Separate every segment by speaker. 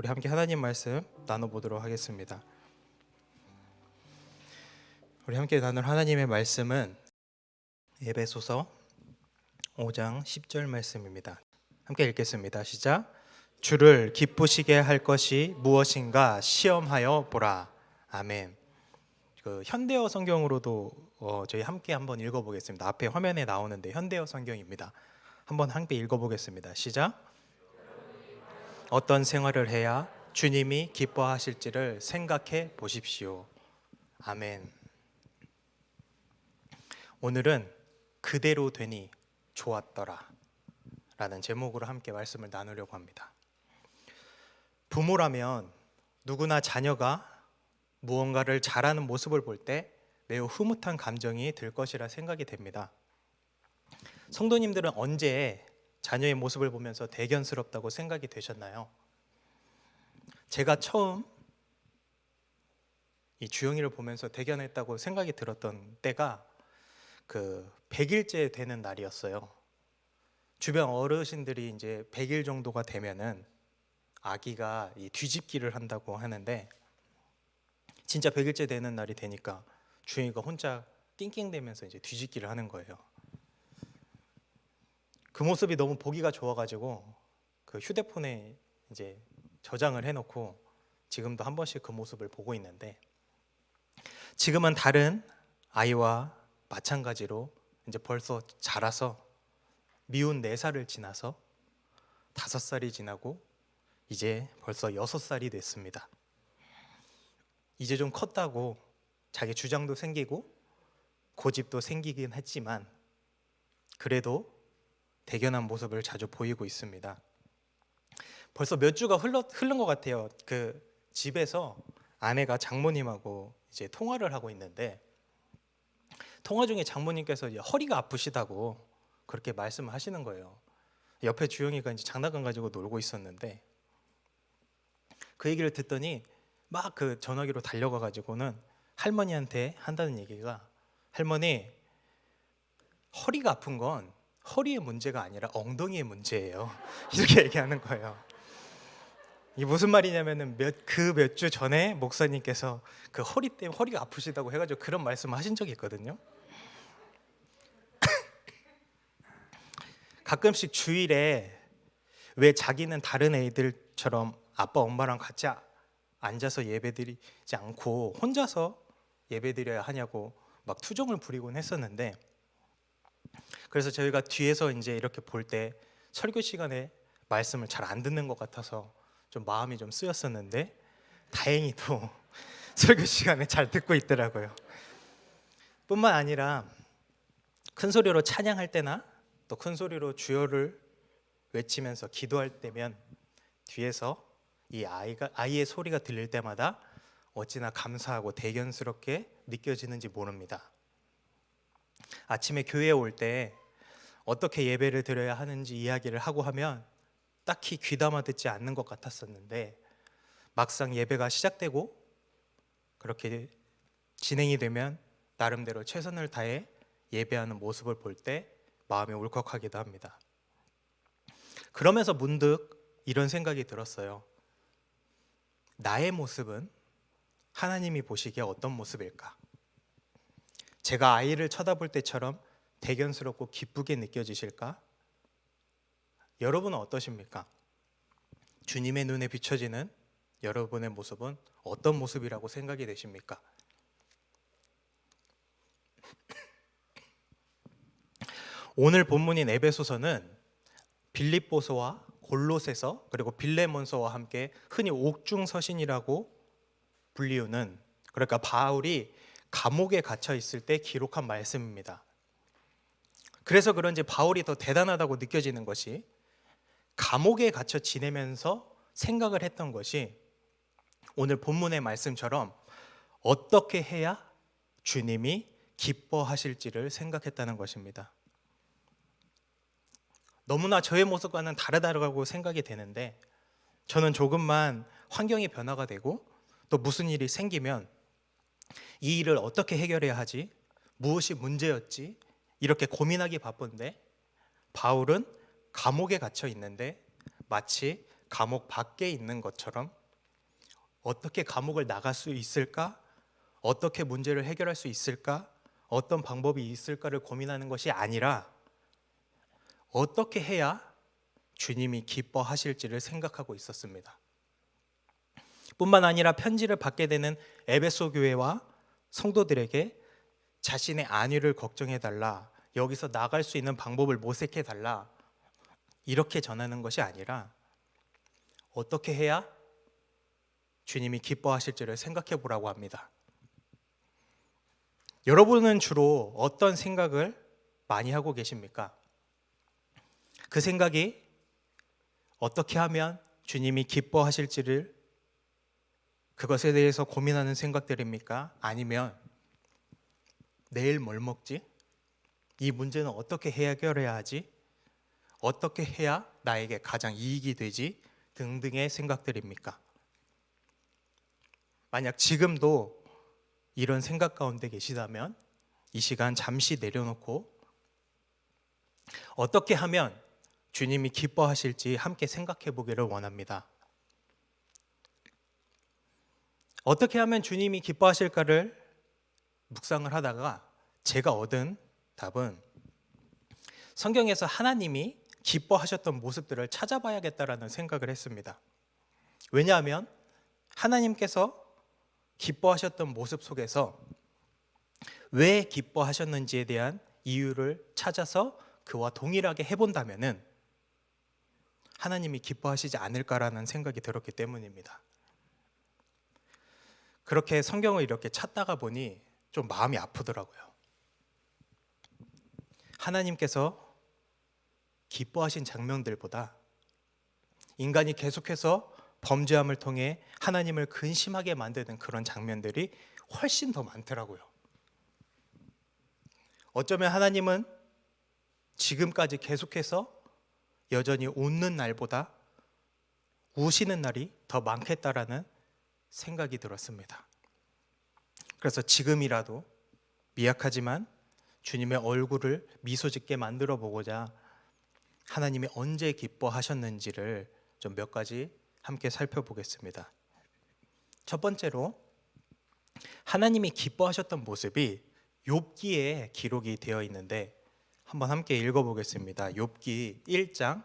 Speaker 1: 우리 함께 하나님 말씀 나눠보도록 하겠습니다. 우리 함께 나눌 하나님의 말씀은 에베소서 5장 10절 말씀입니다. 함께 읽겠습니다. 시작. 주를 기쁘시게 할 것이 무엇인가 시험하여 보라. 아멘. 현대어 성경으로도 저희 함께 한번 읽어보겠습니다. 앞에 화면에 나오는데 현대어 성경입니다. 한번 함께 읽어보겠습니다. 시작. 어떤 생활을 해야 주님이 기뻐하실지를 생각해 보십시오. 아멘. 오늘은 그대로 되니 좋았더라 라는 제목으로 함께 말씀을 나누려고 합니다. 부모라면 누구나 자녀가 무언가를 잘하는 모습을 볼 때 매우 흐뭇한 감정이 들 것이라 생각이 됩니다. 성도님들은 언제 자녀의 모습을 보면서 대견스럽다고 생각이 되셨나요? 제가 처음 이 주영이를 보면서 대견했다고 생각이 들었던 때가 100일째 되는 날이었어요. 주변 어르신들이 이제 100일 정도가 되면은 아기가 이 뒤집기를 한다고 하는데, 진짜 100일째 되는 날이 되니까 주영이가 혼자 낑낑대면서 이제 뒤집기를 하는 거예요. 그 모습이 너무 보기가 좋아가지고 휴대폰에 이제 저장을 해놓고 지금도 한 번씩 그 모습을 보고 있는데, 지금은 다른 아이와 마찬가지로 이제 벌써 자라서 미운 4살을 지나서 5살이 지나고 이제 벌써 6살이 됐습니다. 이제 좀 컸다고 자기 주장도 생기고 고집도 생기긴 했지만 그래도 대견한 모습을 자주 보이고 있습니다. 벌써 몇 주가 흐른 것 같아요. 집에서 아내가 장모님하고 이제 통화를 하고 있는데, 통화 중에 장모님께서 이제 허리가 아프시다고 그렇게 말씀을 하시는 거예요. 옆에 주영이가 이제 장난감 가지고 놀고 있었는데, 그 얘기를 듣더니 막 전화기로 달려가 가지고는 할머니한테 한다는 얘기가, 할머니, 허리가 아픈 건 허리의 문제가 아니라 엉덩이의 문제예요. 이렇게 얘기하는 거예요. 이게 무슨 말이냐면은 몇 주 전에 목사님께서 허리 때문에 허리가 아프시다고 해가지고 그런 말씀을 하신 적이 있거든요. 가끔씩 주일에 왜 자기는 다른 애들처럼 아빠 엄마랑 같이 앉아서 예배드리지 않고 혼자서 예배드려야 하냐고 막 투정을 부리곤 했었는데, 그래서 저희가 뒤에서 이제 이렇게 볼 때 설교 시간에 말씀을 잘 안 듣는 것 같아서 좀 마음이 좀 쓰였었는데, 다행히도 설교 시간에 잘 듣고 있더라고요. 뿐만 아니라 큰 소리로 찬양할 때나 또 큰 소리로 주여를 외치면서 기도할 때면 뒤에서 이 아이의 소리가 들릴 때마다 어찌나 감사하고 대견스럽게 느껴지는지 모릅니다. 아침에 교회에 올 때 어떻게 예배를 드려야 하는지 이야기를 하고 하면 딱히 귀담아 듣지 않는 것 같았었는데, 막상 예배가 시작되고 그렇게 진행이 되면 나름대로 최선을 다해 예배하는 모습을 볼 때 마음이 울컥하기도 합니다. 그러면서 문득 이런 생각이 들었어요. 나의 모습은 하나님이 보시기에 어떤 모습일까? 제가 아이를 쳐다볼 때처럼 대견스럽고 기쁘게 느껴지실까? 여러분은 어떠십니까? 주님의 눈에 비춰지는 여러분의 모습은 어떤 모습이라고 생각이 되십니까? 오늘 본문인 에베소서는 빌립보서와 골로새서 그리고 빌레몬서와 함께 흔히 옥중서신이라고 불리우는, 그러니까 바울이 감옥에 갇혀 있을 때 기록한 말씀입니다. 그래서 그런지 바울이 더 대단하다고 느껴지는 것이, 감옥에 갇혀 지내면서 생각을 했던 것이 오늘 본문의 말씀처럼 어떻게 해야 주님이 기뻐하실지를 생각했다는 것입니다. 너무나 저의 모습과는 다르다고 생각이 되는데, 저는 조금만 환경이 변화가 되고 또 무슨 일이 생기면 이 일을 어떻게 해결해야 하지? 무엇이 문제였지? 이렇게 고민하기 바쁜데, 바울은 감옥에 갇혀 있는데 마치 감옥 밖에 있는 것처럼 어떻게 감옥을 나갈 수 있을까? 어떻게 문제를 해결할 수 있을까? 어떤 방법이 있을까를 고민하는 것이 아니라 어떻게 해야 주님이 기뻐하실지를 생각하고 있었습니다. 뿐만 아니라 편지를 받게 되는 에베소 교회와 성도들에게 자신의 안위를 걱정해 달라, 여기서 나갈 수 있는 방법을 모색해 달라, 이렇게 전하는 것이 아니라 어떻게 해야 주님이 기뻐하실지를 생각해 보라고 합니다. 여러분은 주로 어떤 생각을 많이 하고 계십니까? 그 생각이 어떻게 하면 주님이 기뻐하실지를, 그것에 대해서 고민하는 생각들입니까? 아니면 내일 뭘 먹지? 이 문제는 어떻게 해결해야 하지? 어떻게 해야 나에게 가장 이익이 되지? 등등의 생각들입니까? 만약 지금도 이런 생각 가운데 계시다면 이 시간 잠시 내려놓고 어떻게 하면 주님이 기뻐하실지 함께 생각해 보기를 원합니다. 어떻게 하면 주님이 기뻐하실까를 묵상을 하다가 제가 얻은 답은 성경에서 하나님이 기뻐하셨던 모습들을 찾아봐야겠다라는 생각을 했습니다. 왜냐하면 하나님께서 기뻐하셨던 모습 속에서 왜 기뻐하셨는지에 대한 이유를 찾아서 그와 동일하게 해본다면은 하나님이 기뻐하시지 않을까라는 생각이 들었기 때문입니다. 그렇게 성경을 이렇게 찾다가 보니 좀 마음이 아프더라고요. 하나님께서 기뻐하신 장면들보다 인간이 계속해서 범죄함을 통해 하나님을 근심하게 만드는 그런 장면들이 훨씬 더 많더라고요. 어쩌면 하나님은 지금까지 계속해서 여전히 웃는 날보다 우시는 날이 더 많겠다라는 생각이 들었습니다. 그래서 지금이라도 미약하지만 주님의 얼굴을 미소 짓게 만들어 보고자 하나님이 언제 기뻐하셨는지를 좀 몇 가지 함께 살펴보겠습니다. 첫 번째로 하나님이 기뻐하셨던 모습이 욥기에 기록이 되어 있는데 한번 함께 읽어보겠습니다. 욥기 1장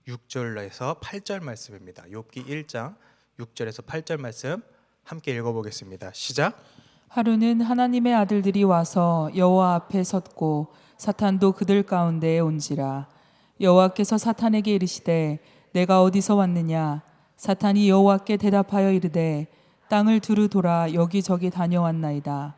Speaker 1: 6절에서 8절 말씀입니다. 욥기 1장 6절에서 8절 말씀 함께 읽어보겠습니다. 시작.
Speaker 2: 하루는 하나님의 아들들이 와서 여호와 앞에 섰고 사탄도 그들 가운데에 온지라. 여호와께서 사탄에게 이르시되 내가 어디서 왔느냐? 사탄이 여호와께 대답하여 이르되 땅을 두루 돌아 여기저기 다녀왔나이다.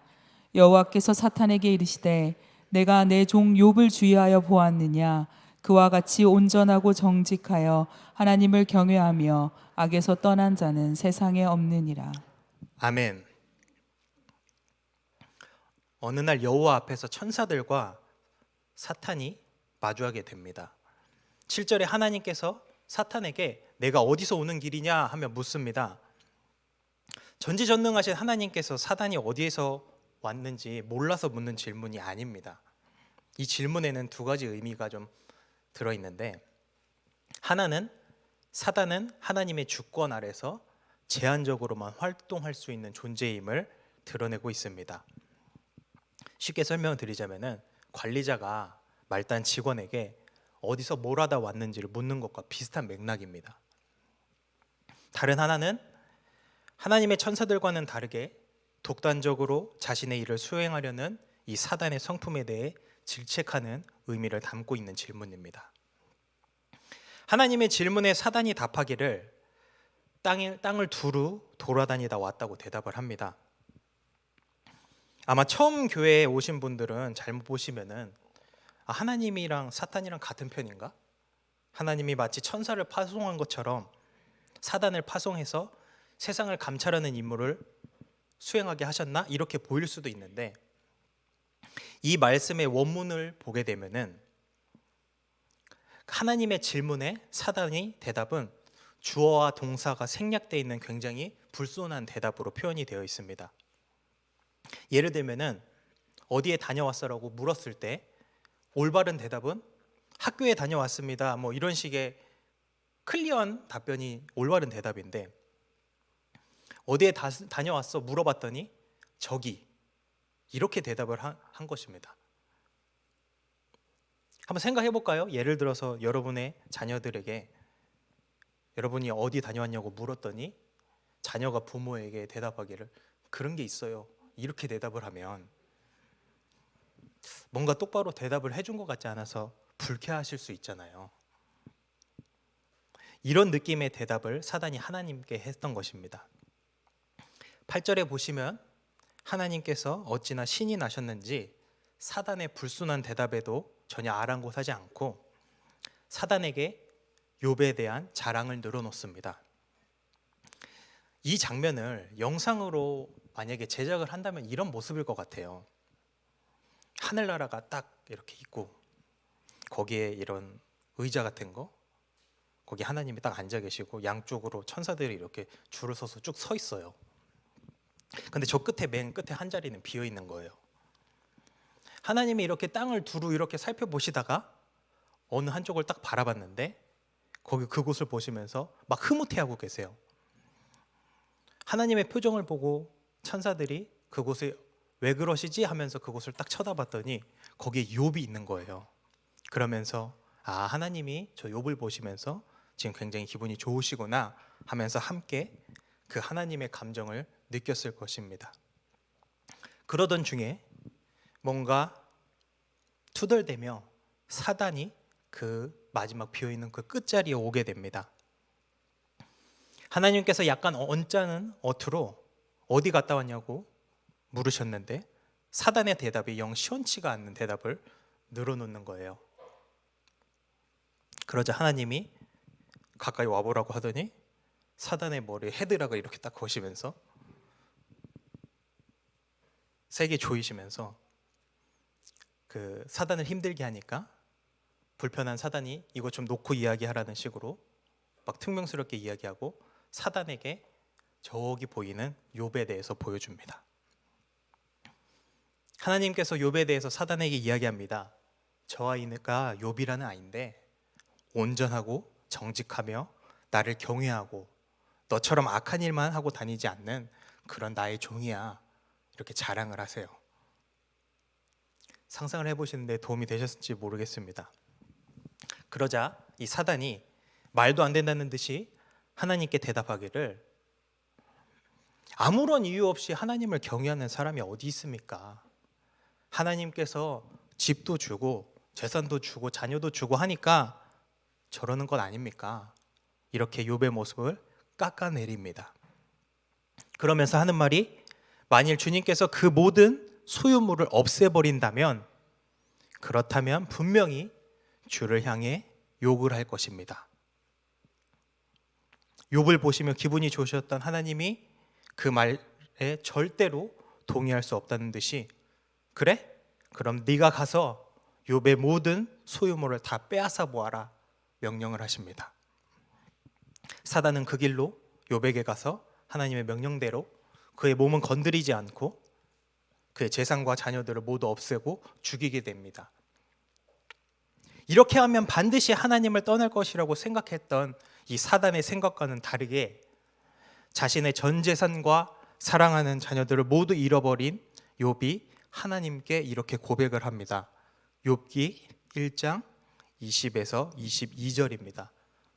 Speaker 2: 여호와께서 사탄에게 이르시되 내가 내 종 욥을 주의하여 보았느냐? 그와 같이 온전하고 정직하여 하나님을 경외하며 악에서 떠난 자는 세상에 없느니라.
Speaker 1: 아멘. 어느 날 여호와 앞에서 천사들과 사탄이 마주하게 됩니다. 7절에 하나님께서 사탄에게 내가 어디서 오는 길이냐 하며 묻습니다. 전지전능하신 하나님께서 사탄이 어디에서 왔는지 몰라서 묻는 질문이 아닙니다. 이 질문에는 두 가지 의미가 좀 들어있는데, 하나는 사탄은 하나님의 주권 아래서 제한적으로만 활동할 수 있는 존재임을 드러내고 있습니다. 쉽게 설명드리자면은 관리자가 말단 직원에게 어디서 뭘 하다 왔는지를 묻는 것과 비슷한 맥락입니다. 다른 하나는 하나님의 천사들과는 다르게 독단적으로 자신의 일을 수행하려는 이 사단의 성품에 대해 질책하는 의미를 담고 있는 질문입니다. 하나님의 질문에 사단이 답하기를 땅을 두루 돌아다니다 왔다고 대답을 합니다. 아마 처음 교회에 오신 분들은 잘못 보시면은 하나님이랑 사탄이랑 같은 편인가? 하나님이 마치 천사를 파송한 것처럼 사단을 파송해서 세상을 감찰하는 임무를 수행하게 하셨나? 이렇게 보일 수도 있는데, 이 말씀의 원문을 보게 되면은 하나님의 질문에 사단의 대답은 주어와 동사가 생략되어 있는 굉장히 불손한 대답으로 표현이 되어 있습니다. 예를 들면은 어디에 다녀왔어라고 물었을 때 올바른 대답은 학교에 다녀왔습니다. 뭐 이런 식의 클리어한 답변이 올바른 대답인데 어디에 다녀왔어? 물어봤더니 저기, 이렇게 대답을 한 것입니다. 한번 생각해 볼까요? 예를 들어서 여러분의 자녀들에게 여러분이 어디 다녀왔냐고 물었더니 자녀가 부모에게 대답하기를 그런 게 있어요, 이렇게 대답을 하면 뭔가 똑바로 대답을 해준 것 같지 않아서 불쾌하실 수 있잖아요. 이런 느낌의 대답을 사단이 하나님께 했던 것입니다. 8절에 보시면 하나님께서 어찌나 신이 나셨는지 사단의 불순한 대답에도 전혀 아랑곳하지 않고 사단에게 욥에 대한 자랑을 늘어놓습니다. 이 장면을 영상으로 만약에 제작을 한다면 이런 모습일 것 같아요. 하늘나라가 딱 이렇게 있고 거기에 이런 의자 같은 거, 거기 하나님이 딱 앉아 계시고 양쪽으로 천사들이 이렇게 줄을 서서 쭉 서 있어요. 근데 저 끝에, 맨 끝에 한 자리는 비어 있는 거예요. 하나님이 이렇게 땅을 두루 이렇게 살펴보시다가 어느 한쪽을 딱 바라봤는데 거기 그곳을 보시면서 막 흐뭇해하고 계세요. 하나님의 표정을 보고 천사들이 그곳에 왜 그러시지 하면서 그곳을 딱 쳐다봤더니 거기에 욥이 있는 거예요. 그러면서 하나님이 저 욥을 보시면서 지금 굉장히 기분이 좋으시구나 하면서 함께 그 하나님의 감정을 느꼈을 것입니다. 그러던 중에 뭔가 투덜대며 사단이 그 마지막 비어있는 그 끝자리에 오게 됩니다. 하나님께서 약간 언짢은 어투로 어디 갔다 왔냐고 물으셨는데 사단의 대답이 영 시원치가 않는 대답을 늘어놓는 거예요. 그러자 하나님이 가까이 와보라고 하더니 사단의 머리에 헤드락을 이렇게 딱 거시면서 세게 조이시면서 그 사단을 힘들게 하니까 불편한 사단이 이거 좀 놓고 이야기하라는 식으로 막 퉁명스럽게 이야기하고 사단에게 저기 보이는 욥에 대해서 보여줍니다. 하나님께서 욥에 대해서 사단에게 이야기합니다. 저 아이가 욥이라는 아이인데 온전하고 정직하며 나를 경외하고 너처럼 악한 일만 하고 다니지 않는 그런 나의 종이야, 이렇게 자랑을 하세요. 상상을 해보시는데 도움이 되셨을지 모르겠습니다. 그러자 이 사단이 말도 안 된다는 듯이 하나님께 대답하기를 아무런 이유 없이 하나님을 경외하는 사람이 어디 있습니까? 하나님께서 집도 주고 재산도 주고 자녀도 주고 하니까 저러는 것 아닙니까? 이렇게 욥의 모습을 깎아내립니다. 그러면서 하는 말이 만일 주님께서 그 모든 소유물을 없애버린다면 그렇다면 분명히 주를 향해 욕을 할 것입니다. 욥을 보시며 기분이 좋으셨던 하나님이 그 말에 절대로 동의할 수 없다는 듯이 그래? 그럼 네가 가서 욥의 모든 소유물을 다 빼앗아 보아라 명령을 하십니다. 사단은 그 길로 욥에게 가서 하나님의 명령대로 그의 몸은 건드리지 않고 그의 재산과 자녀들을 모두 없애고 죽이게 됩니다. 이렇게 하면 반드시 하나님을 떠날 것이라고 생각했던 이 사단의 생각과는 다르게 자신의 전 재산과 사랑하는 자녀들을 모두 잃어버린 욥이 하나님께 이렇게 고백을 합니다. 욥기 1장 20에서 22절입니다.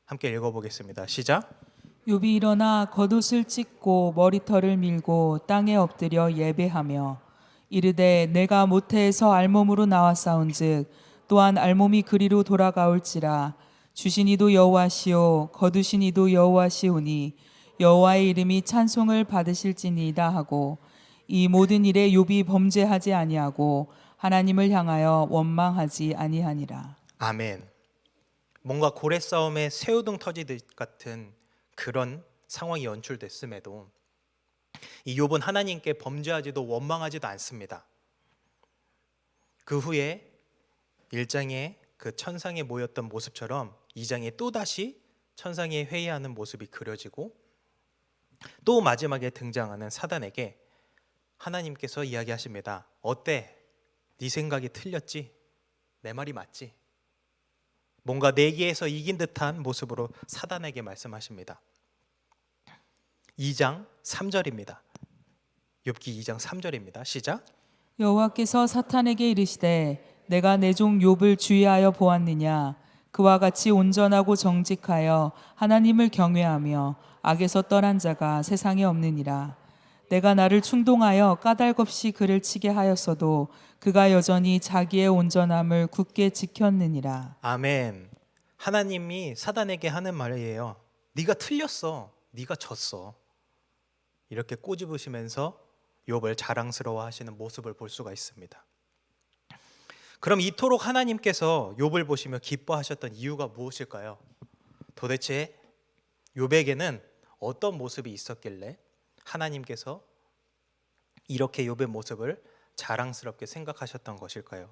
Speaker 1: 함께 읽어보겠습니다. 시작.
Speaker 2: 욥이 일어나 겉옷을 찢고 머리털을 밀고 땅에 엎드려 예배하며 이르되 내가 모태에서 알몸으로 나왔사온즉 또한 알몸이 그리로 돌아가올지라 주신 이도 여호와시오 거두신 이도 여호와시오니 여호와의 이름이 찬송을 받으실지니이다 하고 이 모든 일에 욥이 범죄하지 아니하고 하나님을 향하여 원망하지 아니하니라.
Speaker 1: 아멘. 뭔가 고래 싸움에 새우등 터지듯 같은 그런 상황이 연출됐음에도 이 욥은 하나님께 범죄하지도 원망하지도 않습니다. 그 후에 1장에 그 천상에 모였던 모습처럼 2장에 또다시 천상에 회의하는 모습이 그려지고 또 마지막에 등장하는 사단에게 하나님께서 이야기하십니다. 어때? 네 생각이 틀렸지? 내 말이 맞지? 뭔가 내기에서 이긴 듯한 모습으로 사단에게 말씀하십니다. 2장 3절입니다. 욥기 2장 3절입니다. 시작.
Speaker 2: 여호와께서 사탄에게 이르시되 내가 내 종 욥을 주의하여 보았느냐 그와 같이 온전하고 정직하여 하나님을 경외하며 악에서 떠난 자가 세상에 없느니라. 내가 나를 충동하여 까닭없이 그를 치게 하였어도 그가 여전히 자기의 온전함을 굳게 지켰느니라.
Speaker 1: 아멘. 하나님이 사단에게 하는 말이에요. 네가 틀렸어. 네가 졌어. 이렇게 꼬집으시면서 욥을 자랑스러워하시는 모습을 볼 수가 있습니다. 그럼 이토록 하나님께서 욥을 보시며 기뻐하셨던 이유가 무엇일까요? 도대체 욥에게는 어떤 모습이 있었길래 하나님께서 이렇게 욥의 모습을 자랑스럽게 생각하셨던 것일까요?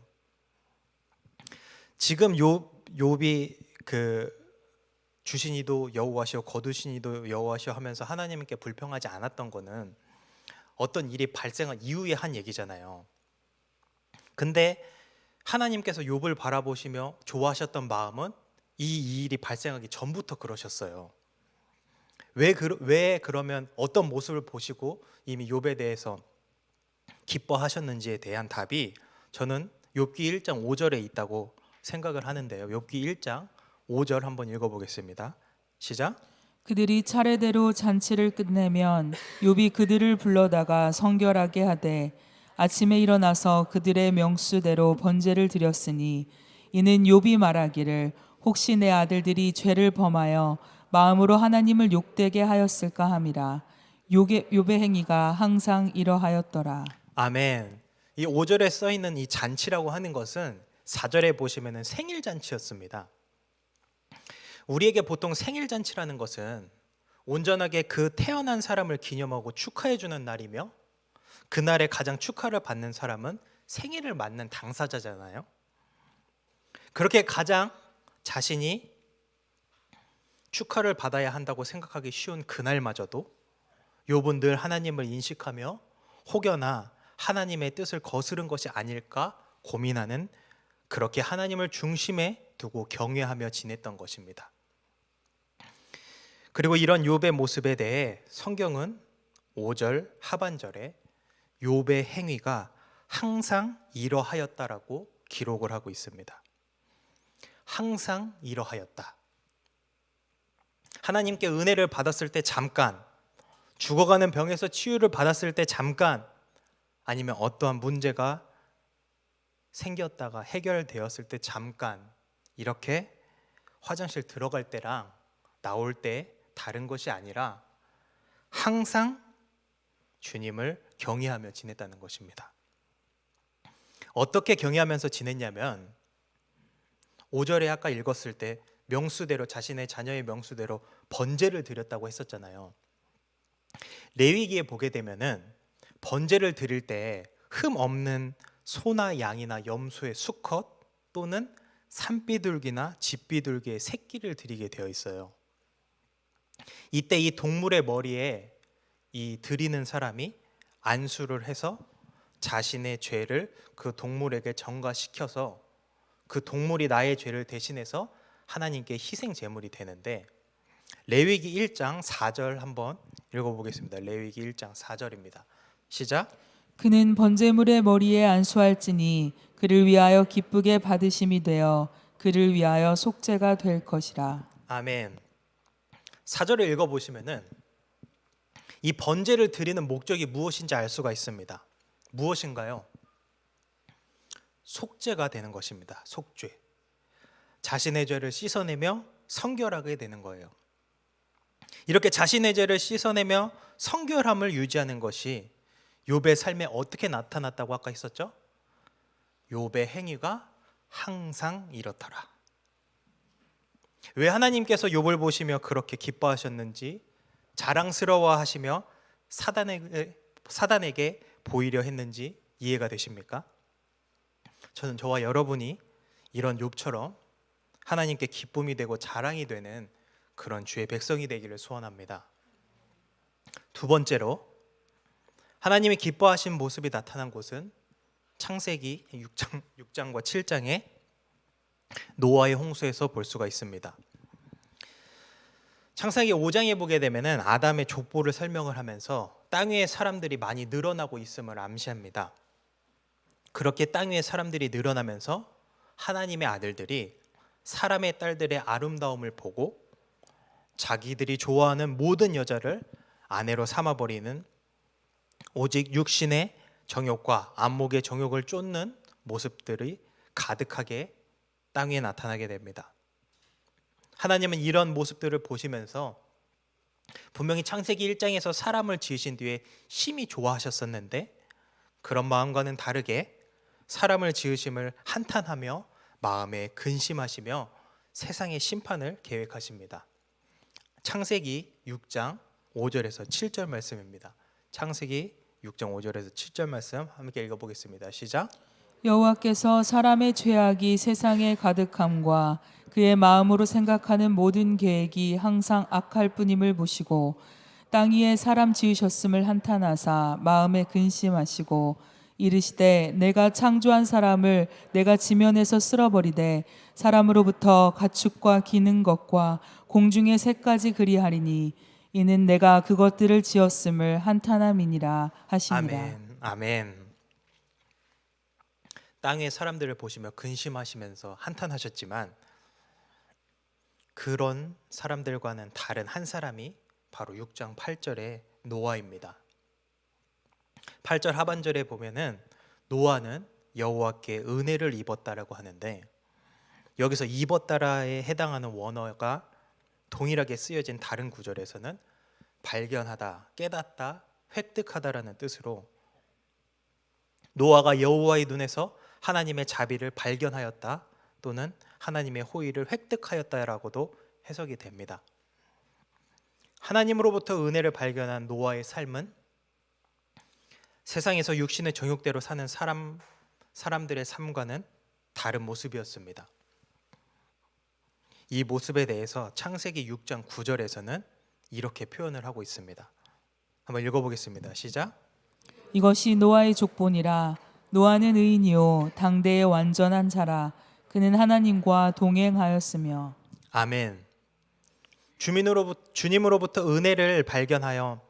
Speaker 1: 지금 욥이 주신 이도 여호와시오 거두신 이도 여호와시오 하면서 하나님께 불평하지 않았던 거는 어떤 일이 발생한 이후에 한 얘기잖아요. 근데 하나님께서 욥을 바라보시며 좋아하셨던 마음은 이 일이 발생하기 전부터 그러셨어요. 왜 그러면 어떤 모습을 보시고 이미 욥에 대해서 기뻐하셨는지에 대한 답이 저는 욥기 1장 5절에 있다고 생각을 하는데요. 욥기 1장 5절 한번 읽어보겠습니다. 시작.
Speaker 2: 그들이 차례대로 잔치를 끝내면 욥이 그들을 불러다가 성결하게 하되 아침에 일어나서 그들의 명수대로 번제를 드렸으니 이는 욥이 말하기를 혹시 내 아들들이 죄를 범하여 마음으로 하나님을 욕되게 하였을까 함이라. 욥의 행위가 항상 이러하였더라.
Speaker 1: 아멘. 이 5절에 써 있는 이 잔치라고 하는 것은 4절에 보시면은 생일 잔치였습니다. 우리에게 보통 생일 잔치라는 것은 온전하게 그 태어난 사람을 기념하고 축하해 주는 날이며 그날에 가장 축하를 받는 사람은 생일을 맞는 당사자잖아요. 그렇게 가장 자신이 축하를 받아야 한다고 생각하기 쉬운 그날마저도 욥은 늘 하나님을 인식하며 혹여나 하나님의 뜻을 거스른 것이 아닐까 고민하는, 그렇게 하나님을 중심에 두고 경외하며 지냈던 것입니다. 그리고 이런 욥의 모습에 대해 성경은 5절 하반절에 욥의 행위가 항상 이러하였다라고 기록을 하고 있습니다. 항상 이러하였다. 하나님께 은혜를 받았을 때 잠깐, 죽어가는 병에서 치유를 받았을 때 잠깐, 아니면 어떠한 문제가 생겼다가 해결되었을 때 잠깐, 이렇게 화장실 들어갈 때랑 나올 때 다른 것이 아니라 항상 주님을 경외하며 지냈다는 것입니다. 어떻게 경외하면서 지냈냐면 5절에 아까 읽었을 때 명수대로, 자신의 자녀의 명수대로 번제를 드렸다고 했었잖아요. 레위기에 보게 되면은 번제를 드릴 때 흠 없는 소나 양이나 염소의 수컷 또는 산비둘기나 집비둘기의 새끼를 드리게 되어 있어요. 이때 이 동물의 머리에 이 드리는 사람이 안수를 해서 자신의 죄를 그 동물에게 전가시켜서 그 동물이 나의 죄를 대신해서 하나님께 희생 제물이 되는데, 레위기 1장 4절 한번 읽어보겠습니다. 레위기 1장 4절입니다. 시작.
Speaker 2: 그는 번제물의 머리에 안수할지니 그를 위하여 기쁘게 받으심이 되어 그를 위하여 속죄가 될 것이라.
Speaker 1: 아멘. 4절을 읽어보시면은 이 번제를 드리는 목적이 무엇인지 알 수가 있습니다. 무엇인가요? 속죄가 되는 것입니다. 속죄. 자신의 죄를 씻어내며 성결하게 되는 거예요. 이렇게 자신의 죄를 씻어내며 성결함을 유지하는 것이 욥의 삶에 어떻게 나타났다고 아까 했었죠? 욥의 행위가 항상 이렇더라. 왜 하나님께서 욥을 보시며 그렇게 기뻐하셨는지, 자랑스러워하시며 사단에게 보이려 했는지 이해가 되십니까? 저는 저와 여러분이 이런 욥처럼 하나님께 기쁨이 되고 자랑이 되는 그런 주의 백성이 되기를 소원합니다. 두 번째로 하나님이 기뻐하신 모습이 나타난 곳은 창세기 6장과 7장에 노아의 홍수에서 볼 수가 있습니다. 창세기 5장에 보게 되면은 아담의 족보를 설명을 하면서 땅 위에 사람들이 많이 늘어나고 있음을 암시합니다. 그렇게 땅 위에 사람들이 늘어나면서 하나님의 아들들이 사람의 딸들의 아름다움을 보고 자기들이 좋아하는 모든 여자를 아내로 삼아버리는, 오직 육신의 정욕과 안목의 정욕을 쫓는 모습들이 가득하게 땅 위에 나타나게 됩니다. 하나님은 이런 모습들을 보시면서 분명히 창세기 1장에서 사람을 지으신 뒤에 심히 좋아하셨었는데, 그런 마음과는 다르게 사람을 지으심을 한탄하며 마음에 근심하시며 세상의 심판을 계획하십니다. 창세기 6장 5절에서 7절 말씀입니다. 창세기 6장 5절에서 7절 말씀 함께 읽어보겠습니다. 시작.
Speaker 2: 여호와께서 사람의 죄악이 세상에 가득함과 그의 마음으로 생각하는 모든 계획이 항상 악할 뿐임을 보시고 땅 위에 사람 지으셨음을 한탄하사 마음에 근심하시고 이르시되 내가 창조한 사람을 내가 지면에서 쓸어버리되 사람으로부터 가축과 기는 것과 공중의 새까지 그리하리니 이는 내가 그것들을 지었음을 한탄함이니라 하시니라.
Speaker 1: 아멘. 아멘. 땅의 사람들을 보시며 근심하시면서 한탄하셨지만 그런 사람들과는 다른 한 사람이 바로 6장 8절의 노아입니다. 8절 하반절에 보면은 노아는 여호와께 은혜를 입었다라고 하는데, 여기서 입었다라에 해당하는 원어가 동일하게 쓰여진 다른 구절에서는 발견하다, 깨닫다, 획득하다라는 뜻으로 노아가 여호와의 눈에서 하나님의 자비를 발견하였다 또는 하나님의 호의를 획득하였다라고도 해석이 됩니다. 하나님으로부터 은혜를 발견한 노아의 삶은 세상에서 육신의 정욕대로 사는 사람들의 삶과는 다른 모습이었습니다. 이 모습에 대해서 창세기 6장 9절에서는 이렇게 표현을 하고 있습니다. 한번 읽어보겠습니다. 시작.
Speaker 2: 이것이 노아의 족보니라. 노아는 의인이요 당대의 완전한 자라. 그는 하나님과 동행하였으며.
Speaker 1: 아멘. 주님으로부터 은혜를 발견하여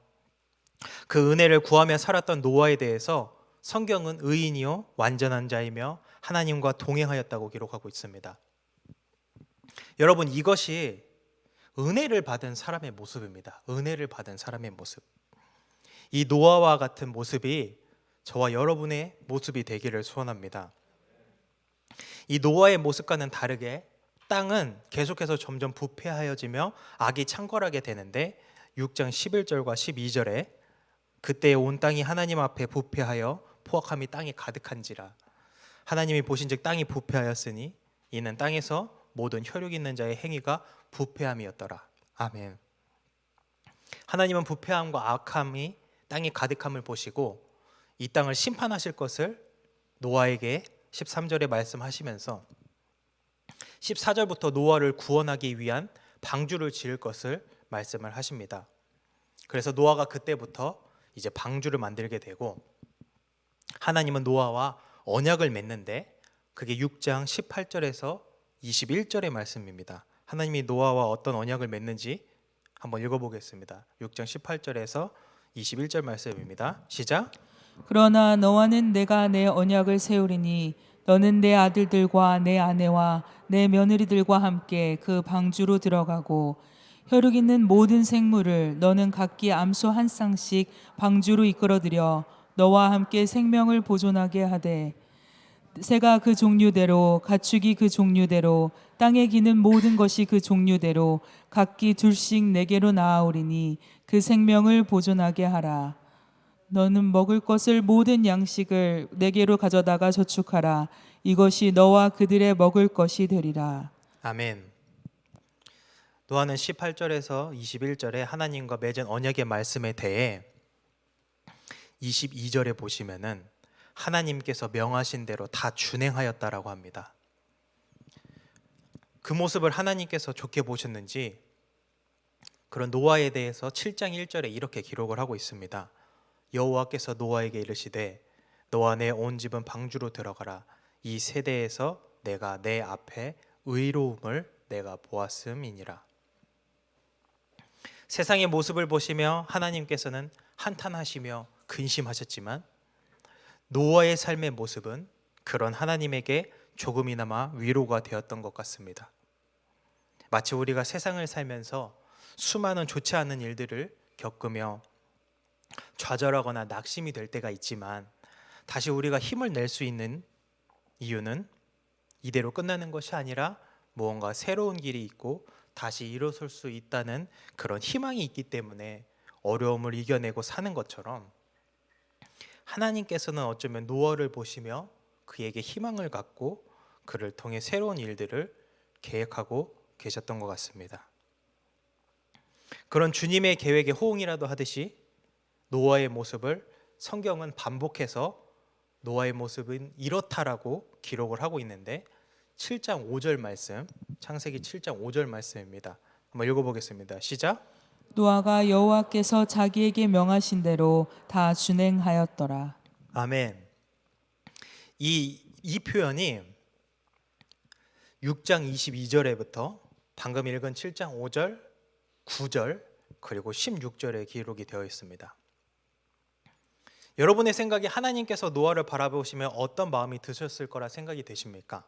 Speaker 1: 그 은혜를 구하며 살았던 노아에 대해서 성경은 의인이요 완전한 자이며 하나님과 동행하였다고 기록하고 있습니다. 여러분, 이것이 은혜를 받은 사람의 모습입니다. 은혜를 받은 사람의 모습. 이 노아와 같은 모습이 저와 여러분의 모습이 되기를 소원합니다. 이 노아의 모습과는 다르게 땅은 계속해서 점점 부패하여지며 악이 창궐하게 되는데 6장 11절과 12절에 그때 온 땅이 하나님 앞에 부패하여 포악함이 땅에 가득한지라. 하나님이 보신즉 땅이 부패하였으니 이는 땅에서 모든 혈육 있는 자의 행위가 부패함이었더라. 아멘. 하나님은 부패함과 악함이 땅에 가득함을 보시고 이 땅을 심판하실 것을 노아에게 13절에 말씀하시면서 14절부터 노아를 구원하기 위한 방주를 지을 것을 말씀을 하십니다. 그래서 노아가 그때부터 이제 방주를 만들게 되고 하나님은 노아와 언약을 맺는데 그게 6장 18절에서 21절의 말씀입니다. 하나님이 노아와 어떤 언약을 맺는지 한번 읽어보겠습니다. 6장 18절에서 21절 말씀입니다. 시작.
Speaker 2: 그러나 너와는 내가 내 언약을 세우리니 너는 내 아들들과 내 아내와 내 며느리들과 함께 그 방주로 들어가고 혈육 있는 모든 생물을 너는 각기 암소 한 쌍씩 방주로 이끌어들여 너와 함께 생명을 보존하게 하되 새가 그 종류대로 가축이 그 종류대로 땅에 기는 모든 것이 그 종류대로 각기 둘씩 내게로 나아오리니 그 생명을 보존하게 하라. 너는 먹을 것을 모든 양식을 내게로 가져다가 저축하라. 이것이 너와 그들의 먹을 것이 되리라.
Speaker 1: 아멘. 노아는 18절에서 21절에 하나님과 맺은 언약의 말씀에 대해 22절에 보시면은 하나님께서 명하신 대로 다 준행하였다라고 합니다. 그 모습을 하나님께서 좋게 보셨는지 그런 노아에 대해서 7장 1절에 이렇게 기록을 하고 있습니다. 여호와께서 노아에게 이르시되 너와 내 온 집은 방주로 들어가라. 이 세대에서 내가 내 앞에 의로움을 내가 보았음이니라. 세상의 모습을 보시며 하나님께서는 한탄하시며 근심하셨지만 노아의 삶의 모습은 그런 하나님에게 조금이나마 위로가 되었던 것 같습니다. 마치 우리가 세상을 살면서 수많은 좋지 않은 일들을 겪으며 좌절하거나 낙심이 될 때가 있지만 다시 우리가 힘을 낼 수 있는 이유는 이대로 끝나는 것이 아니라 무언가 새로운 길이 있고 다시 일어설 수 있다는 그런 희망이 있기 때문에 어려움을 이겨내고 사는 것처럼 하나님께서는 어쩌면 노아를 보시며 그에게 희망을 갖고 그를 통해 새로운 일들을 계획하고 계셨던 것 같습니다. 그런 주님의 계획에 호응이라도 하듯이 노아의 모습을 성경은 반복해서 노아의 모습은 이렇다라고 기록을 하고 있는데 7장 5절 말씀, 창세기 7장 5절 말씀입니다. 한번 읽어보겠습니다. 시작.
Speaker 2: 노아가 여호와께서 자기에게 명하신 대로 다 준행하였더라.
Speaker 1: 아멘. 이 표현이 6장 22절에부터 방금 읽은 7장 5절, 9절 그리고 16절에 기록이 되어 있습니다. 여러분의 생각에 하나님께서 노아를 바라보시면 어떤 마음이 드셨을 거라 생각이 되십니까?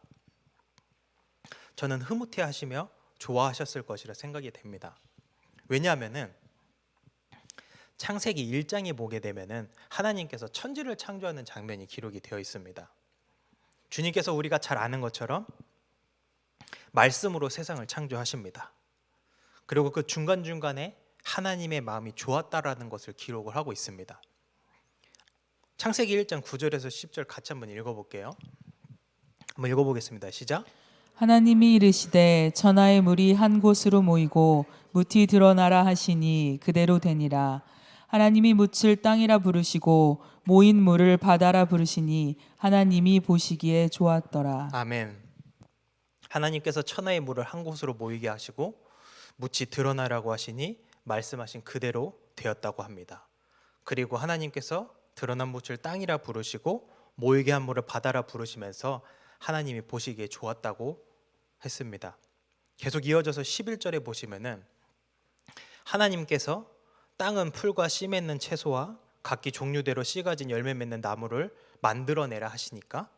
Speaker 1: 저는 흐뭇해하시며 좋아하셨을 것이라 생각이 됩니다. 왜냐하면은 창세기 1장에 보게 되면은 하나님께서 천지를 창조하는 장면이 기록이 되어 있습니다. 주님께서 우리가 잘 아는 것처럼 말씀으로 세상을 창조하십니다. 그리고 그 중간중간에 하나님의 마음이 좋았다라는 것을 기록을 하고 있습니다. 창세기 1장 9절에서 10절 같이 한번 읽어볼게요. 한번 읽어보겠습니다. 시작.
Speaker 2: 하나님이 이르시되 천하의 물이 한 곳으로 모이고 묻이 드러나라 하시니 그대로 되니라. 하나님이 묻을 땅이라 부르시고 모인 물을 바다라 부르시니 하나님이 보시기에 좋았더라.
Speaker 1: 아멘. 하나님께서 천하의 물을 한 곳으로 모이게 하시고 묻이 드러나라고 하시니 말씀하신 그대로 되었다고 합니다. 그리고 하나님께서 드러난 묻을 땅이라 부르시고 모이게 한 물을 바다라 부르시면서 하나님이 보시기에 좋았다고 했습니다. 계속 이어져서 11절에 보시면은 하나님께서 땅은 풀과 씨 맺는 채소와 각기 종류대로 씨 가진 열매 맺는 나무를 만들어내라 하시니까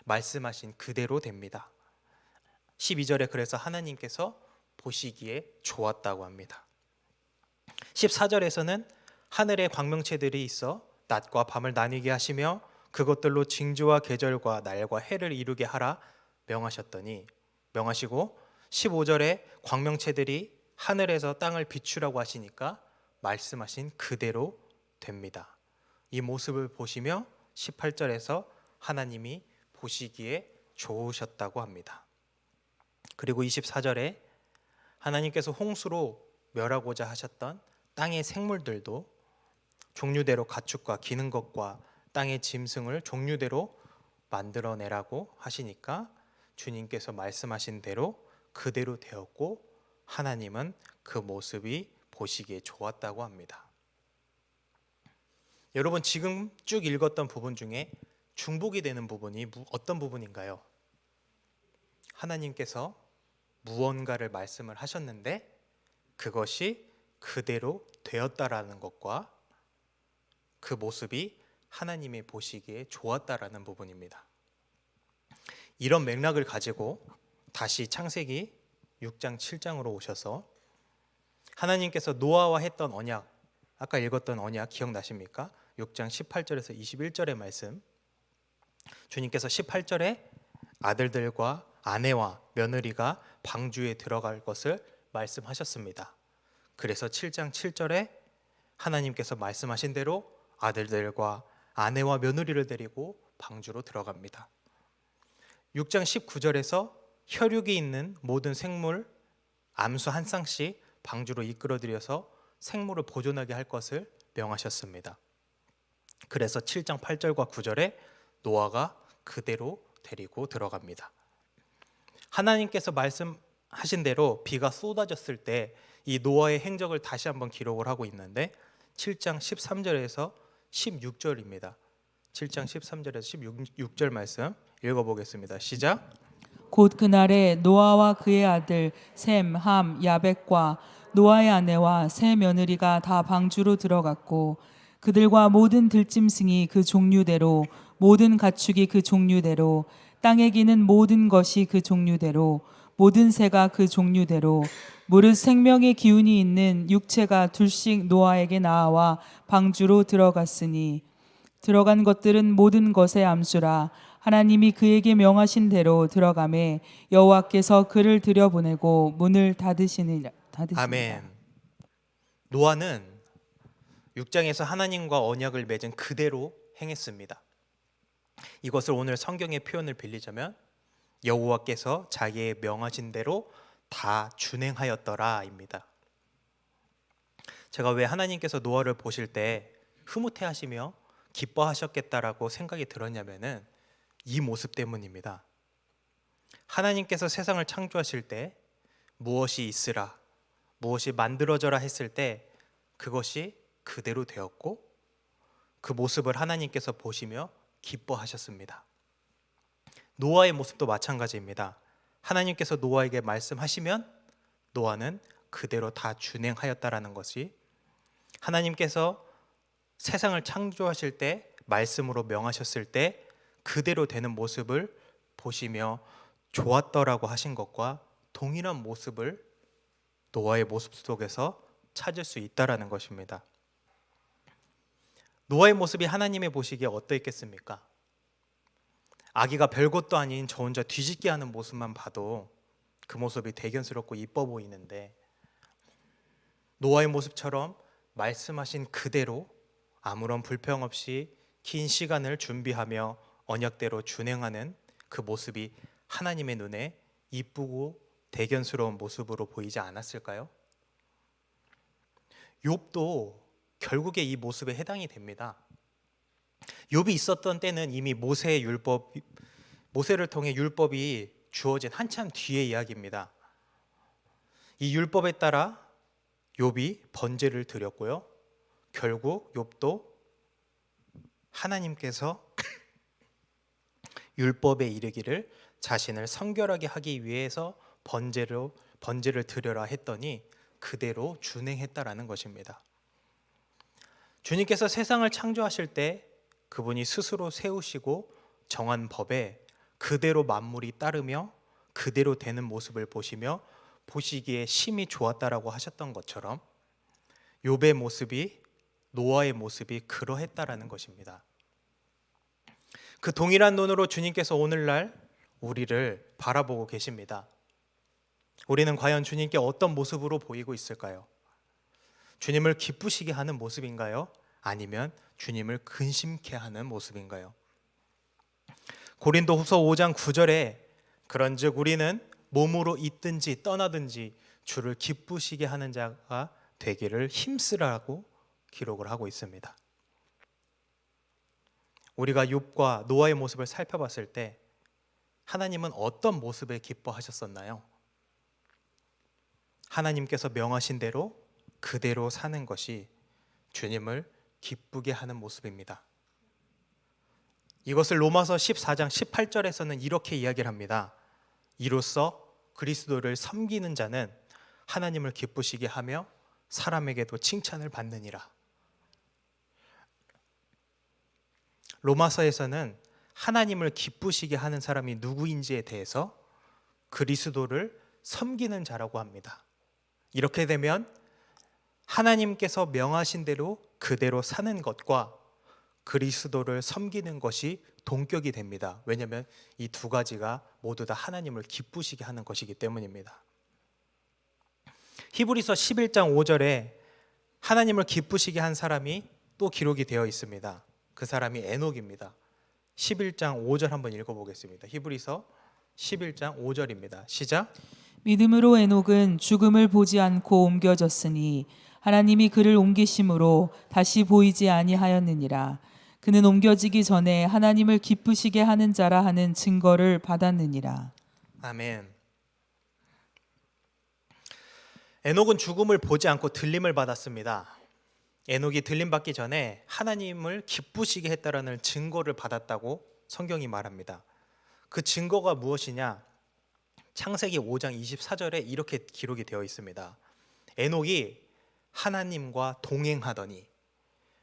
Speaker 1: 말씀하신 그대로 됩니다. 12절에 그래서 하나님께서 보시기에 좋았다고 합니다. 14절에서는 하늘에 광명체들이 있어 낮과 밤을 나뉘게 하시며 그것들로 징조와 계절과 날과 해를 이루게 하라 명하시고 15절에 광명체들이 하늘에서 땅을 비추라고 하시니까 말씀하신 그대로 됩니다. 이 모습을 보시며 18절에서 하나님이 보시기에 좋으셨다고 합니다. 그리고 24절에 하나님께서 홍수로 멸하고자 하셨던 땅의 생물들도 종류대로 가축과 기는 것과 땅의 짐승을 종류대로 만들어내라고 하시니까 주님께서 말씀하신 대로 그대로 되었고 하나님은 그 모습이 보시기에 좋았다고 합니다. 여러분 지금 쭉 읽었던 부분 중에 중복이 되는 부분이 어떤 부분인가요? 하나님께서 무언가를 말씀을 하셨는데 그것이 그대로 되었다라는 것과 그 모습이 하나님이 보시기에 좋았다라는 부분입니다. 이런 맥락을 가지고 다시 창세기 6장 7장으로 오셔서 하나님께서 노아와 했던 언약, 아까 읽었던 언약 기억나십니까? 6장 18절에서 21절의 말씀. 주님께서 18절에 아들들과 아내와 며느리가 방주에 들어갈 것을 말씀하셨습니다. 그래서 7장 7절에 하나님께서 말씀하신 대로 아들들과 아내와 며느리를 데리고 방주로 들어갑니다. 6장 19절에서 혈육이 있는 모든 생물 암수 한 쌍씩 방주로 이끌어들여서 생물을 보존하게 할 것을 명하셨습니다. 그래서 7장 8절과 9절에 노아가 그대로 데리고 들어갑니다. 하나님께서 말씀하신 대로 비가 쏟아졌을 때 이 노아의 행적을 다시 한번 기록을 하고 있는데 7장 13절에서 16절입니다. 7장 13절에서 16절 말씀 읽어보겠습니다. 시작.
Speaker 2: 곧 그날에 노아와 그의 아들 셈, 함, 야벳과 노아의 아내와 세 며느리가 다 방주로 들어갔고 그들과 모든 들짐승이 그 종류대로 모든 가축이 그 종류대로 땅에 기는 모든 것이 그 종류대로 모든 새가 그 종류대로 무릇 생명의 기운이 있는 육체가 둘씩 노아에게 나아와 방주로 들어갔으니 들어간 것들은 모든 것의 암수라 하나님이 그에게 명하신 대로 들어가매 여호와께서 그를 들여보내고 문을 닫으시니라.
Speaker 1: 아멘. 노아는 6장에서 하나님과 언약을 맺은 그대로 행했습니다. 이것을 오늘 성경의 표현을 빌리자면 여호와께서 자기의 명하신 대로 다 준행하였더라입니다. 제가 왜 하나님께서 노아를 보실 때 흐뭇해하시며 기뻐하셨겠다라고 생각이 들었냐면은 이 모습 때문입니다. 하나님께서 세상을 창조하실 때 무엇이 있으라, 무엇이 만들어져라 했을 때 그것이 그대로 되었고 그 모습을 하나님께서 보시며 기뻐하셨습니다. 노아의 모습도 마찬가지입니다. 하나님께서 노아에게 말씀하시면 노아는 그대로 다 준행하였다라는 것이 하나님께서 세상을 창조하실 때 말씀으로 명하셨을 때 그대로 되는 모습을 보시며 좋았더라고 하신 것과 동일한 모습을 노아의 모습 속에서 찾을 수 있다라는 것입니다. 노아의 모습이 하나님의 보시기에 어떠했겠습니까? 아기가 별것도 아닌 저 혼자 뒤집게 하는 모습만 봐도 그 모습이 대견스럽고 이뻐 보이는데 노아의 모습처럼 말씀하신 그대로 아무런 불평 없이 긴 시간을 준비하며 언약대로 준행하는 그 모습이 하나님의 눈에 이쁘고 대견스러운 모습으로 보이지 않았을까요? 욥도 결국에 이 모습에 해당이 됩니다. 욥이 있었던 때는 이미 모세를 통해 율법이 주어진 한참 뒤의 이야기입니다. 이 율법에 따라 욥이 번제를 드렸고요. 결국 욥도 하나님께서 율법에 이르기를 자신을 성결하게 하기 위해서 번제를 드려라 했더니 그대로 준행했다라는 것입니다. 주님께서 세상을 창조하실 때 그분이 스스로 세우시고 정한 법에 그대로 만물이 따르며 그대로 되는 모습을 보시며 보시기에 심히 좋았다라고 하셨던 것처럼 욥의 모습이 노아의 모습이 그러했다라는 것입니다. 그 동일한 눈으로 주님께서 오늘날 우리를 바라보고 계십니다. 우리는 과연 주님께 어떤 모습으로 보이고 있을까요? 주님을 기쁘시게 하는 모습인가요? 아니면 주님을 근심케 하는 모습인가요? 고린도후서 5장 9절에 그런즉 우리는 몸으로 있든지 떠나든지 주를 기쁘시게 하는 자가 되기를 힘쓰라고 기록을 하고 있습니다. 우리가 욥과 노아의 모습을 살펴봤을 때 하나님은 어떤 모습에 기뻐하셨었나요? 하나님께서 명하신 대로 그대로 사는 것이 주님을 기쁘게 하는 모습입니다. 이것을 로마서 14장 18절에서는 이렇게 이야기를 합니다. 이로써 그리스도를 섬기는 자는 하나님을 기쁘시게 하며 사람에게도 칭찬을 받느니라. 로마서에서는 하나님을 기쁘시게 하는 사람이 누구인지에 대해서 그리스도를 섬기는 자라고 합니다. 이렇게 되면 하나님께서 명하신 대로 그대로 사는 것과 그리스도를 섬기는 것이 동격이 됩니다. 왜냐하면 이 두 가지가 모두 다 하나님을 기쁘시게 하는 것이기 때문입니다. 히브리서 11장 5절에 하나님을 기쁘시게 한 사람이 또 기록이 되어 있습니다. 그 사람이 에녹입니다. 11장 5절 한번 읽어보겠습니다. 히브리서 11장 5절입니다. 시작.
Speaker 2: 믿음으로 에녹은 죽음을 보지 않고 옮겨졌으니 하나님이 그를 옮기심으로 다시 보이지 아니하였느니라. 그는 옮겨지기 전에 하나님을 기쁘시게 하는 자라 하는 증거를 받았느니라.
Speaker 1: 아멘. 에녹은 죽음을 보지 않고 들림을 받았습니다. 에녹이 들림 받기 전에 하나님을 기쁘시게 했다라는 증거를 받았다고 성경이 말합니다. 그 증거가 무엇이냐? 창세기 5장 24절에 이렇게 기록이 되어 있습니다. 에녹이 하나님과 동행하더니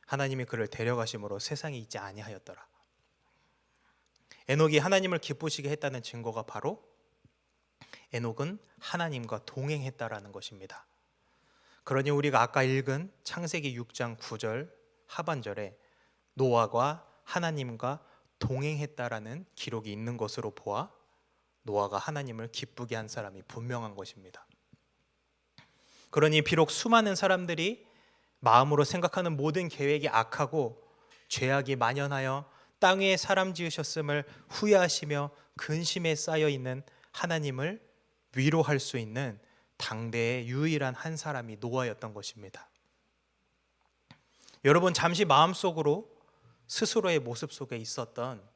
Speaker 1: 하나님이 그를 데려가심으로 세상에 있지 아니하였더라. 에녹이 하나님을 기쁘시게 했다는 증거가 바로 에녹은 하나님과 동행했다라는 것입니다. 그러니 우리가 아까 읽은 창세기 6장 9절 하반절에 노아가 하나님과 동행했다라는 기록이 있는 것으로 보아 노아가 하나님을 기쁘게 한 사람이 분명한 것입니다. 그러니 비록 수많은 사람들이 마음으로 생각하는 모든 계획이 악하고 죄악이 만연하여 땅 위에 사람 지으셨음을 후회하시며 근심에 쌓여 있는 하나님을 위로할 수 있는 당대의 유일한 한 사람이 노아였던 것입니다. 여러분, 잠시 마음속으로 스스로의 모습 속에 있었던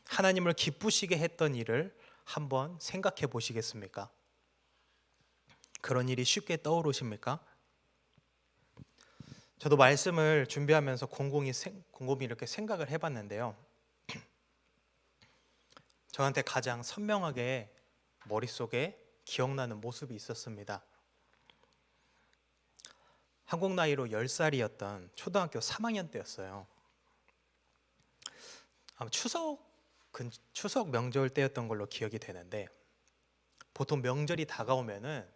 Speaker 1: 하나님을 기쁘시게 했던 일을 한번 생각해 보시겠습니까? 그런 일이 쉽게 떠오르십니까? 저도 말씀을 준비하면서 곰곰이 이렇게 생각을 해봤는데요. 저한테 가장 선명하게 머릿속에 기억나는 모습이 있었습니다. 한국 나이로 10살이었던 초등학교 3학년 때였어요. 아마 추석 명절 때였던 걸로 기억이 되는데, 보통 명절이 다가오면은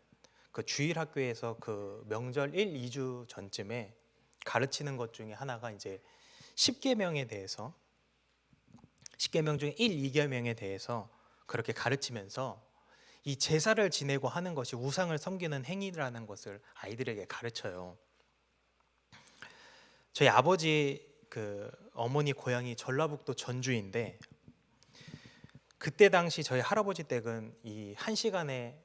Speaker 1: 그 주일 학교에서 그 명절 1, 2주 전쯤에 가르치는 것 중에 하나가 이제 10계명에 대해서 10계명 중에 1, 2계명에 대해서 그렇게 가르치면서 이 제사를 지내고 하는 것이 우상을 섬기는 행위라는 것을 아이들에게 가르쳐요. 저희 아버지 어머니 고향이 전라북도 전주인데, 그때 당시 저희 할아버지 댁은 이 1시간에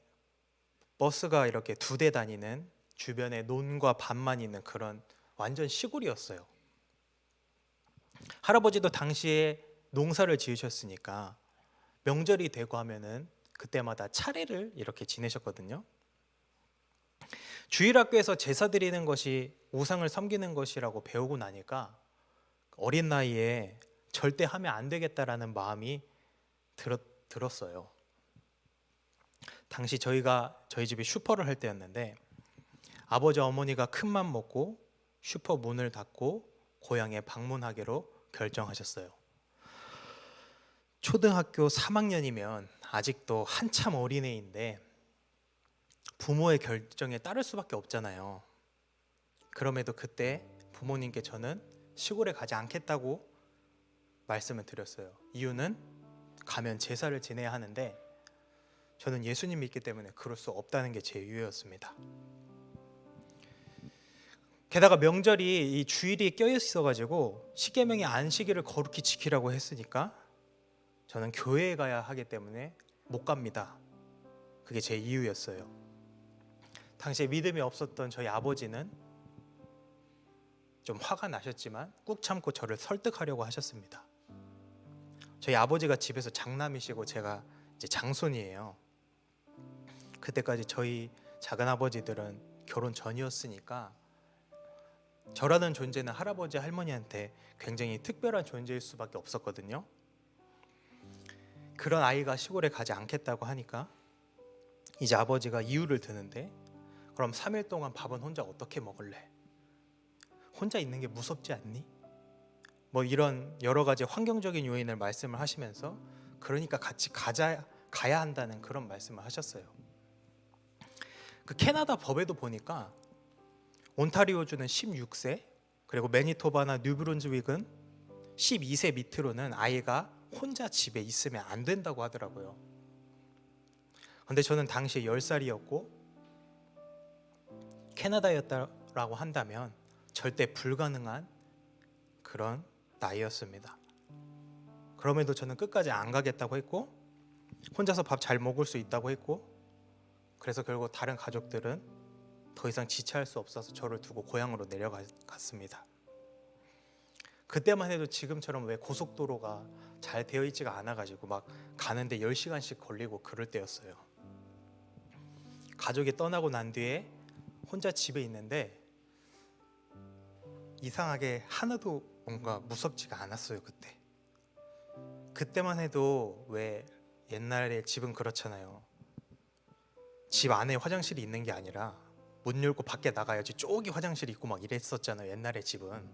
Speaker 1: 버스가 이렇게 2대 다니는 주변에 논과 밭만 있는 그런 완전 시골이었어요. 할아버지도 당시에 농사를 지으셨으니까 명절이 되고 하면은 그때마다 차례를 이렇게 지내셨거든요. 주일학교에서 제사 드리는 것이 우상을 섬기는 것이라고 배우고 나니까 어린 나이에 절대 하면 안 되겠다라는 마음이 들었어요. 당시 저희 집이 슈퍼를 할 때였는데, 아버지 어머니가 큰맘 먹고 슈퍼 문을 닫고 고향에 방문하기로 결정하셨어요. 초등학교 3학년이면 아직도 한참 어린애인데 부모의 결정에 따를 수밖에 없잖아요. 그럼에도 그때 부모님께 저는 시골에 가지 않겠다고 말씀을 드렸어요. 이유는 가면 제사를 지내야 하는데 저는 예수님 믿기 때문에 그럴 수 없다는 게 제 이유였습니다. 게다가 명절이 이 주일이 껴 있어가지고 십계명의 안식일을 거룩히 지키라고 했으니까 저는 교회에 가야 하기 때문에 못 갑니다. 그게 제 이유였어요. 당시에 믿음이 없었던 저희 아버지는 좀 화가 나셨지만 꾹 참고 저를 설득하려고 하셨습니다. 저희 아버지가 집에서 장남이시고 제가 이제 장손이에요. 그때까지 저희 작은아버지들은 결혼 전이었으니까 저라는 존재는 할아버지 할머니한테 굉장히 특별한 존재일 수밖에 없었거든요. 그런 아이가 시골에 가지 않겠다고 하니까 이제 아버지가 이유를 드는데, 그럼 3일 동안 밥은 혼자 어떻게 먹을래? 혼자 있는 게 무섭지 않니? 뭐 이런 여러 가지 환경적인 요인을 말씀을 하시면서 그러니까 같이 가야 한다는 그런 말씀을 하셨어요. 그 캐나다 법에도 보니까 온타리오주는 16세, 그리고 매니토바나 뉴브룬즈윅은 12세 밑으로는 아이가 혼자 집에 있으면 안 된다고 하더라고요. 근데 저는 당시에 10살이었고 캐나다였다라고 한다면 절대 불가능한 그런 나이였습니다. 그럼에도 저는 끝까지 안 가겠다고 했고, 혼자서 밥 잘 먹을 수 있다고 했고, 그래서 결국 다른 가족들은 더 이상 지체할 수 없어서 저를 두고 고향으로 내려갔습니다. 그때만 해도 지금처럼 왜 고속도로가 잘 되어 있지가 않아가지고 막 가는데 10시간씩 걸리고 그럴 때였어요. 가족이 떠나고 난 뒤에 혼자 집에 있는데 이상하게 하나도 뭔가 무섭지가 않았어요. 그때만 해도 왜 옛날에 집은 그렇잖아요. 집 안에 화장실이 있는 게 아니라 문 열고 밖에 나가야지 저기 화장실이 있고 막 이랬었잖아요, 옛날에 집은.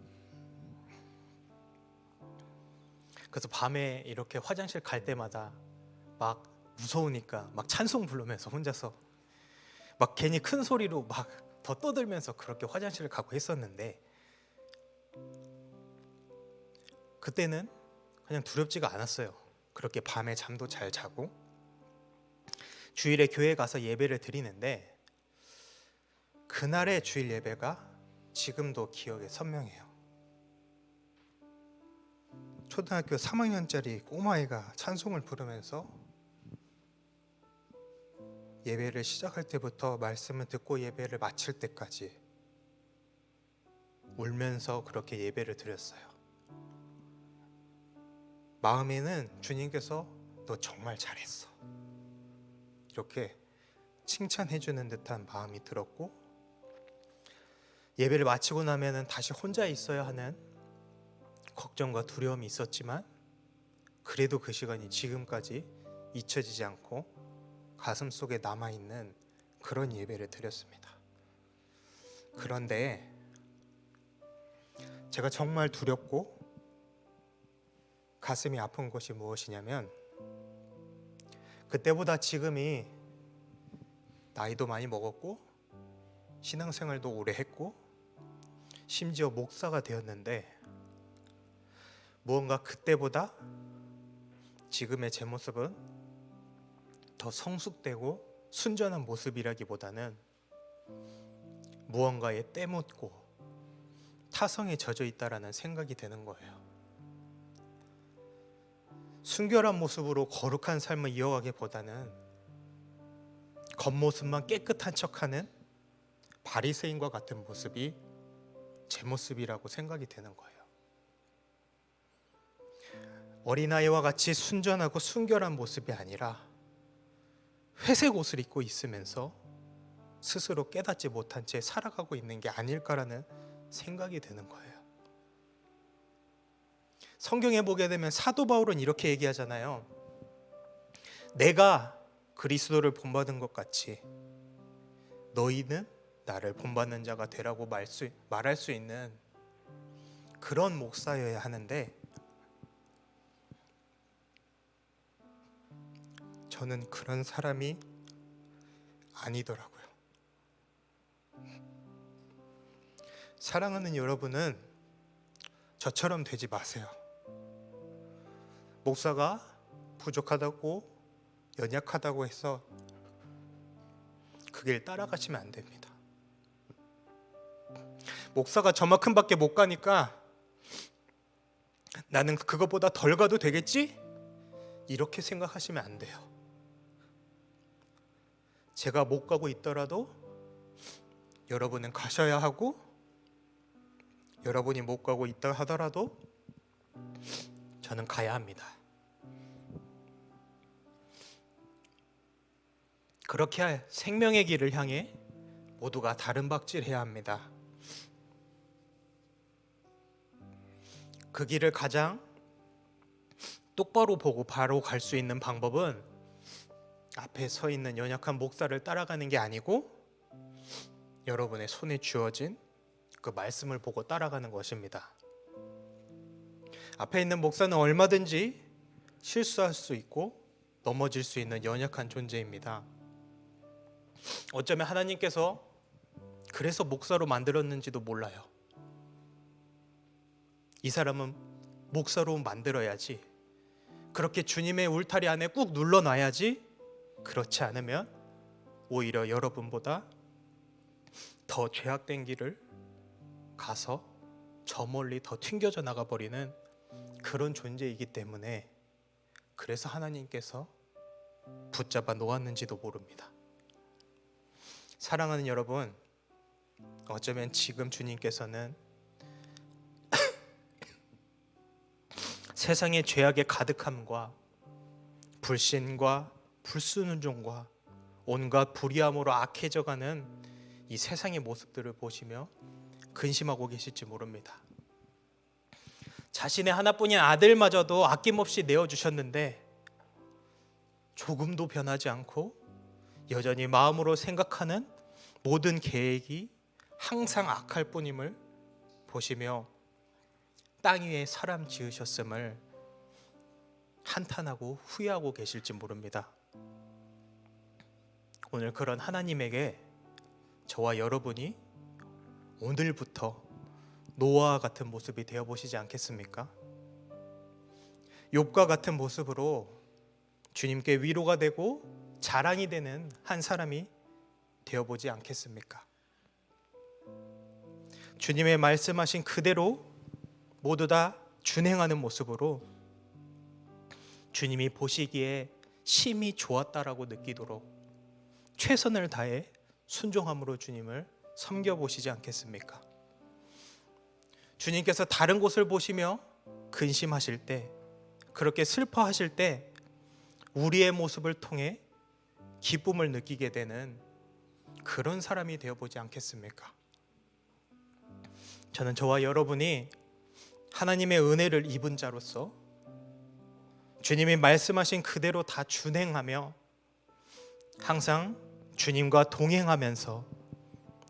Speaker 1: 그래서 밤에 이렇게 화장실 갈 때마다 막 무서우니까 막 찬송 부르면서 혼자서 막 괜히 큰 소리로 막 더 떠들면서 그렇게 화장실을 가고 했었는데, 그때는 그냥 두렵지가 않았어요. 그렇게 밤에 잠도 잘 자고 주일에 교회 가서 예배를 드리는데, 그날의 주일 예배가 지금도 기억에 선명해요. 초등학교 3학년짜리 꼬마애가 찬송을 부르면서 예배를 시작할 때부터 말씀을 듣고 예배를 마칠 때까지 울면서 그렇게 예배를 드렸어요. 마음에는 주님께서 너 정말 잘했어, 이렇게 칭찬해 주는 듯한 마음이 들었고, 예배를 마치고 나면은 다시 혼자 있어야 하는 걱정과 두려움이 있었지만, 그래도 그 시간이 지금까지 잊혀지지 않고 가슴 속에 남아있는 그런 예배를 드렸습니다. 그런데 제가 정말 두렵고 가슴이 아픈 것이 무엇이냐면, 그때보다 지금이 나이도 많이 먹었고 신앙생활도 오래 했고 심지어 목사가 되었는데, 무언가 그때보다 지금의 제 모습은 더 성숙되고 순전한 모습이라기보다는 무언가에 때묻고 타성에 젖어 있다라는 생각이 드는 거예요. 순결한 모습으로 거룩한 삶을 이어가기보다는 겉모습만 깨끗한 척하는 바리새인과 같은 모습이 제 모습이라고 생각이 되는 거예요. 어린아이와 같이 순전하고 순결한 모습이 아니라 회색 옷을 입고 있으면서 스스로 깨닫지 못한 채 살아가고 있는 게 아닐까라는 생각이 드는 거예요. 성경에 보게 되면 사도 바울은 이렇게 얘기하잖아요. 내가 그리스도를 본받은 것 같이 너희는 나를 본받는 자가 되라고 말할 수 있는 그런 목사여야 하는데, 저는 그런 사람이 아니더라고요. 사랑하는 여러분은 저처럼 되지 마세요. 목사가 부족하다고 연약하다고 해서 그 길 따라가시면 안 됩니다. 목사가 저만큼밖에 못 가니까 나는 그거보다 덜 가도 되겠지? 이렇게 생각하시면 안 돼요. 제가 못 가고 있더라도 여러분은 가셔야 하고, 여러분이 못 가고 있다 하더라도 저는 가야 합니다. 그렇게 생명의 길을 향해 모두가 다른 박질해야 합니다. 그 길을 가장 똑바로 보고 바로 갈 수 있는 방법은 앞에 서 있는 연약한 목사를 따라가는 게 아니고 여러분의 손에 쥐어진 그 말씀을 보고 따라가는 것입니다. 앞에 있는 목사는 얼마든지 실수할 수 있고 넘어질 수 있는 연약한 존재입니다. 어쩌면 하나님께서 그래서 목사로 만들었는지도 몰라요. 이 사람은 목사로 만들어야지, 그렇게 주님의 울타리 안에 꾹 눌러놔야지, 그렇지 않으면 오히려 여러분보다 더 죄악된 길을 가서 저 멀리 더 튕겨져 나가버리는 그런 존재이기 때문에, 그래서 하나님께서 붙잡아 놓았는지도 모릅니다. 사랑하는 여러분, 어쩌면 지금 주님께서는 세상의 죄악의 가득함과 불신과 불순종과 온갖 불의함으로 악해져가는 이 세상의 모습들을 보시며 근심하고 계실지 모릅니다. 자신의 하나뿐인 아들마저도 아낌없이 내어주셨는데 조금도 변하지 않고 여전히 마음으로 생각하는 모든 계획이 항상 악할 뿐임을 보시며 땅 위에 사람 지으셨음을 한탄하고 후회하고 계실지 모릅니다. 오늘 그런 하나님에게 저와 여러분이 오늘부터 노아와 같은 모습이 되어보시지 않겠습니까? 욥과 같은 모습으로 주님께 위로가 되고 자랑이 되는 한 사람이 되어보지 않겠습니까? 주님의 말씀하신 그대로 모두 다 준행하는 모습으로 주님이 보시기에 심히 좋았다라고 느끼도록 최선을 다해 순종함으로 주님을 섬겨보시지 않겠습니까? 주님께서 다른 곳을 보시며 근심하실 때, 그렇게 슬퍼하실 때 우리의 모습을 통해 기쁨을 느끼게 되는 그런 사람이 되어보지 않겠습니까? 저는 저와 여러분이 하나님의 은혜를 입은 자로서 주님이 말씀하신 그대로 다 준행하며 항상 주님과 동행하면서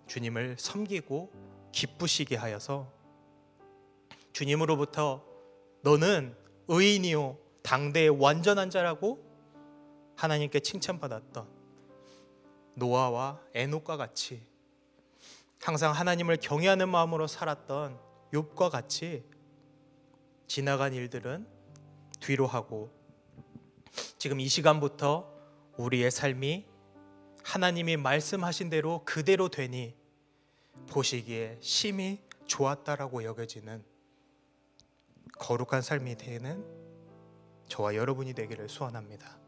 Speaker 1: 주님을 섬기고 기쁘시게 하여서 주님으로부터 너는 의인이요 당대의 완전한 자라고 하나님께 칭찬받았던 노아와 에녹과 같이 항상 하나님을 경외하는 마음으로 살았던 욥과 같이 지나간 일들은 뒤로 하고 지금 이 시간부터 우리의 삶이 하나님이 말씀하신 대로 그대로 되니 보시기에 심히 좋았다라고 여겨지는 거룩한 삶이 되는 저와 여러분이 되기를 소원합니다.